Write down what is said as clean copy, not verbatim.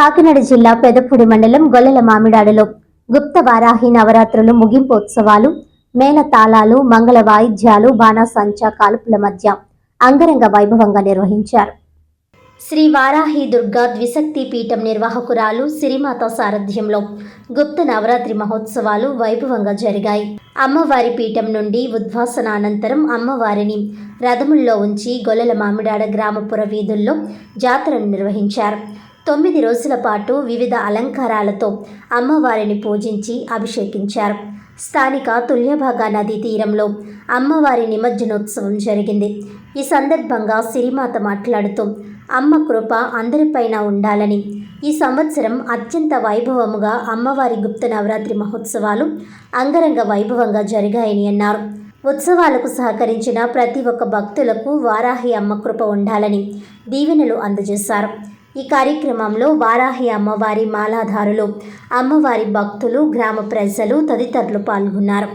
కాకినాడ జిల్లా పెదపూడి మండలం గొల్లల మామిడాడులో గుప్త వారాహి నవరాత్రులు ముగింపు ఉత్సవాలు మేళ తాళాలు మంగళ వాయిద్యాలు బాణాసంచా కాల్పుల మధ్య అంగరంగ వైభవంగా నిర్వహించారు. శ్రీ వారాహి దుర్గా ద్విశక్తి పీఠం నిర్వాహకురాలు సిరిమాత సారథ్యంలో గుప్త నవరాత్రి మహోత్సవాలు వైభవంగా జరిగాయి. అమ్మవారి పీఠం నుండి ఉద్వాసనానంతరం అమ్మవారిని రథముల్లో ఉంచి గొల్లల మామిడాడ గ్రామపుర వీధుల్లో జాతరను నిర్వహించారు. 9 రోజుల పాటు వివిధ అలంకారాలతో అమ్మవారిని పూజించి అభిషేకించారు. స్థానిక తుల్యభాగా నదీ తీరంలో అమ్మవారి నిమజ్జనోత్సవం జరిగింది. ఈ సందర్భంగా సిరిమాత మాట్లాడుతూ అమ్మ కృప అందరిపైన ఉండాలని, ఈ సంవత్సరం అత్యంత వైభవముగా అమ్మవారి గుప్త నవరాత్రి మహోత్సవాలు అంగరంగ వైభవంగా జరిగాయని అన్నారు. ఉత్సవాలకు సహకరించిన ప్రతి ఒక్క భక్తులకు వారాహి అమ్మ కృప ఉండాలని దీవెనలు అందజేశారు. ఈ కార్యక్రమంలో వారాహి అమ్మవారి మాలాధారులు, అమ్మవారి భక్తులు, గ్రామ ప్రజలు తదితరులు పాల్గొన్నారు.